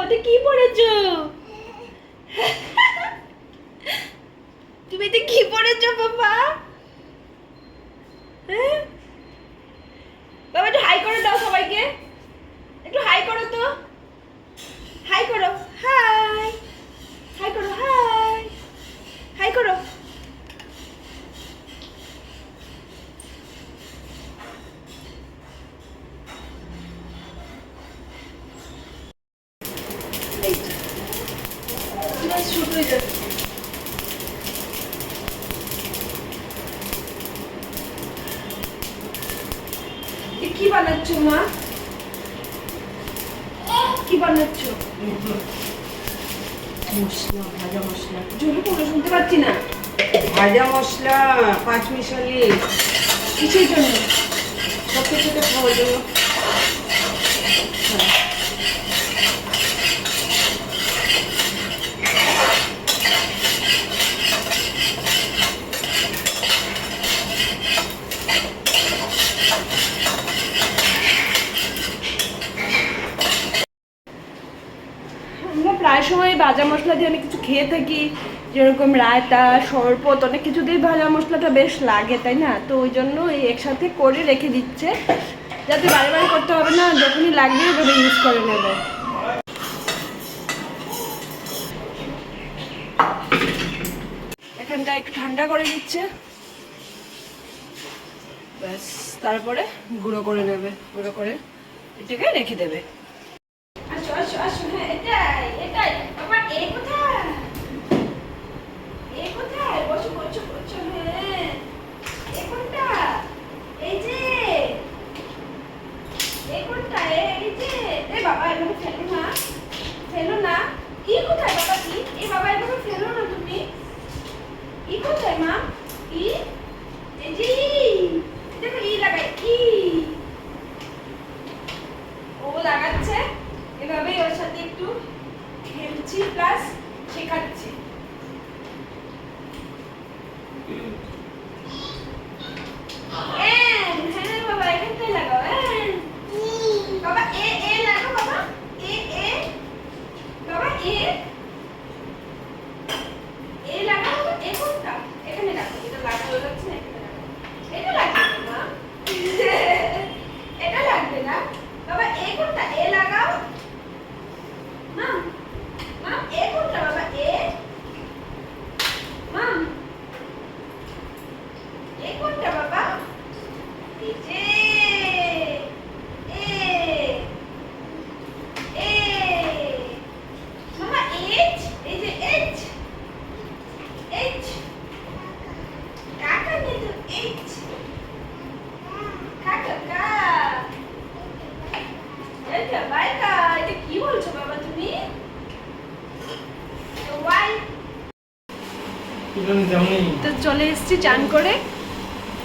এতে কি পড়েছো? তুমি এতে কি পড়েছো বাবা? হ্যাঁ বাবা, একটু হাই করে দাও সবাইকে, একটু হাই করো তো, হাই করো, হাই হাই করো, হাই হাই করো। শুট হয়ে যাচ্ছে। কি বানাচ্ছো মা? কি বানাচ্ছো? মশলা, ভাজা মশলা, জোরে বলো, শুনতে পাচ্ছি না। ভাজা মশলা, পাঁচ মিশালি, কিসের জন্য? সব কিছুতে খাওয়ার জন্য। আমরা প্রায় সময় ভাজা মশলা দিয়ে অনেক কিছু খেয়ে থাকি, যেরকম রায়তা, শরবত, অনেক কিছু দিয়ে ভাজা মশলাটা বেশ লাগে, তাই না? তো ওই জন্য এই একসাথে করে রেখে দিচ্ছে, যাতে বারে বারে করতে হবে না, যখনই লাগবে ওভাবে ইউজ করে নেবে। এখানটা একটু ঠান্ডা করে দিচ্ছে, ব্যাস তারপরে গুঁড়ো করে নেবে, গুঁড়ো করে এটাকে রেখে দেবে। আসো আসো আসো, হ্যাঁ এটাই এটাই বাবা, এই কোথায়, এই কোথায়, বসো বসো বসো, হ্যাঁ এই কোনটা, এই যে এই কোনটা, এই যে, এই বাবা এভাবে ফেলো না, ফেলো না। ই কোথায় বাবা, ই, এই বাবা এভাবে ফেলো না তুমি। ই কোথায় মা? ই, এই যে দেখো, ই লাগাই, ই ও লাগাচ্ছে, এভাবেই ওর সাথে একটু খেলছি প্লাস শেখাচ্ছি। হ্যাঁ বাবা, এখানটায় লাগাও, বাবা এ এ লাগাও বাবা, এ এ বাবা, এ লাগাও, এ কোনটা? এখানে লাগাও, এটা লাগানো যাচ্ছে না, এখানে লাগাও, এটা লাগবে না মা, এটা লাগবে না বাবা, এ কোনটা, এ লাগাও মাম, মাম এ কোনটা বাবা, এ মাম, এ কোনটা বাবা, এই যে এ এ মামা, এইচ, এই যে এইচ, এইচ কাকা নেই তো, এইচ কাকা কা, এটা বাইকা, এটা কি বলছো বাবা তুমি? ওয়াই। তো চলে এসেছি চান করে,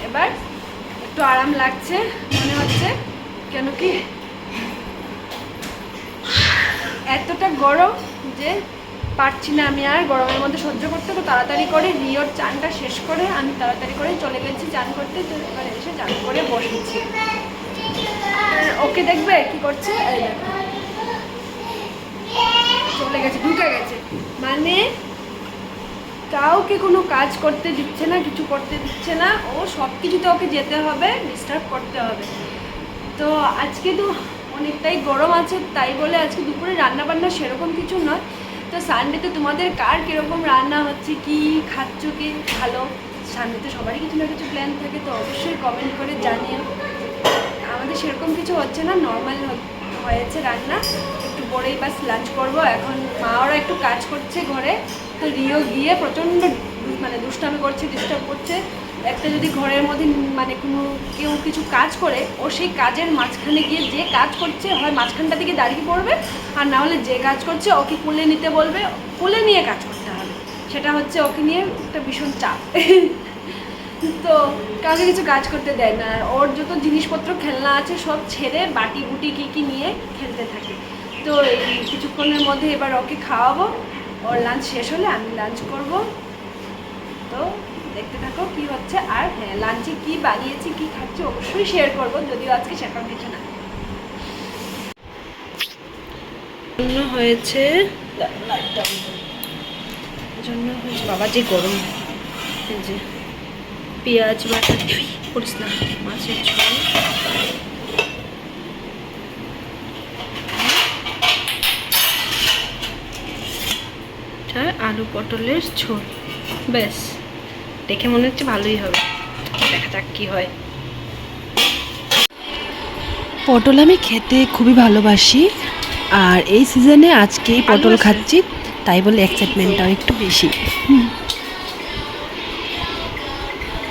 এবার একটু আরাম লাগছে মনে হচ্ছে, কেন কি এতটা গরম যে পারছি না আমি আর গরমের মধ্যে সহ্য করতে। তো তাড়াতাড়ি করে রিওর চানটা শেষ করে আমি তাড়াতাড়ি করে চলে গেছি চান করতে। তো এবার এসে চান করে বসেছি। ওকে দেখবে কি করছে, এই দেখো চলে গেছে, ঢুকে গেছে, মানে কাউকে কোনো কাজ করতে দিচ্ছে না, কিছু করতে দিচ্ছে না, ও সব কিছুতে ওকে যেতে হবে, ডিস্টার্ব করতে হবে। তো আজকে তো অনেকটাই গরম আছে, তাই বলে আজকে দুপুরে রান্না বান্না সেরকম কিছু নয়। তো সানডেতে তোমাদের কার কীরকম রান্না হচ্ছে, কি খাচ্ছ, কি ভালো, সানডেতে সবারই কিছু না কিছু প্ল্যান থাকে, তো অবশ্যই কমেন্ট করে জানিও। আমাদের সেরকম কিছু হচ্ছে না, নর্মাল হয়েছে রান্না, একটু পরেই বাস লাঞ্চ করবো। এখন মা ওরা একটু কাজ করছে ঘরে, তো রিও গিয়ে প্রচণ্ড মানে দুষ্টামি করছে, ডিস্টার্ব করছে। একটা যদি ঘরের মধ্যে মানে কোনো কেউ কিছু কাজ করে, ও সেই কাজের মাঝখানে গিয়ে যে কাজ করছে হয় মাঝখানটা থেকে দাঁড়িয়ে পড়বে, আর না হলে যে কাজ করছে ওকে কোলে নিতে বলবে, কোলে নিয়ে কাজ করতে হবে। সেটা হচ্ছে ওকে নিয়ে একটা ভীষণ চাপ। তো কাউকে কিছু কাজ করতে দেয় না, আর ওর যত জিনিসপত্র খেলনা আছে সব ছেড়ে বাটি বুটি কী নিয়ে খেলতে থাকে। তো এই কিছুক্ষণের মধ্যে এবার ওকে খাওয়াবো, ওর লাঞ্চ শেষ হলে আমি লাঞ্চ করব। তো দেখতে থাকো কি হচ্ছে। আর হ্যাঁ, লাঞ্চে কি বানিয়েছি, কি খাচ্ছি অবশ্যই শেয়ার করবো, যদিও আজকে সেরকম কিছু না। জন্য হয়েছে বাবা যে গরম, এই যে পেঁয়াজ বাটা, করিস না, মাছের ঝোল, আলু পটলের ঝোল, ব্যাস। দেখে মনে হচ্ছে ভালোই হবে, দেখা যাক কি হয়। পটল আমি খেতে খুবই ভালোবাসি, আর এই সিজনে আজকেই পটল খাচ্ছি, তাই বলে এক্সাইটমেন্টটাও একটু বেশি।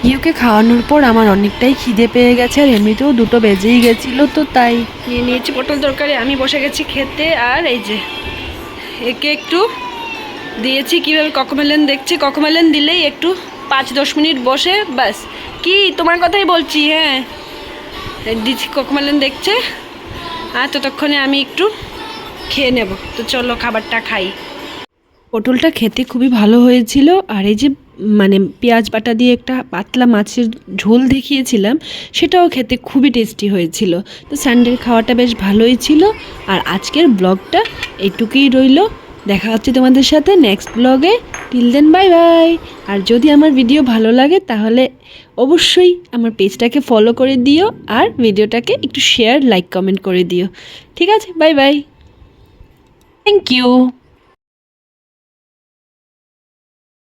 ইউকে খাওয়ানোর পর আমার অনেকটাই খিদে পেয়ে গেছে, আর এমনিতেও 2টো বেজেই গেছিলো, তো তাই নিয়ে নিয়েছি পটল তরকারি, আমি বসে গেছি খেতে। আর এই যে একে একটু দিয়েছি কীভাবে ককোমেলন দেখছি, ককোমেলন দিলেই একটু 5-10 মিনিট বসে, ব্যাস। কি তোমার কথাই বলছি, হ্যাঁ দিচ্ছি, ককোমেলন দেখছে, আর ততক্ষণে আমি একটু খেয়ে নেব। তো চলো খাবারটা খাই। পটলটা খেতে খুবই ভালো হয়েছিল, আর এই যে মানে পেঁয়াজ বাটা দিয়ে একটা পাতলা মাছের ঝোল দেখিয়েছিলাম, সেটাও খেতে খুবই টেস্টি হয়েছিল। তো সানডের খাওয়াটা বেশ ভালোই ছিল, আর আজকের ব্লগটা এইটুকুই রইল। দেখা হচ্ছে তোমাদের সাথে নেক্সট ব্লগে। Till then bye bye. আর যদি আমার ভিডিও ভালো লাগে তাহলে অবশ্যই আমার পেজটাকে ফলো করে দিও, আর ভিডিওটাকে একটু শেয়ার, লাইক, কমেন্ট করে দিও। ঠিক আছে, বাই বাই, থ্যাংক ইউ।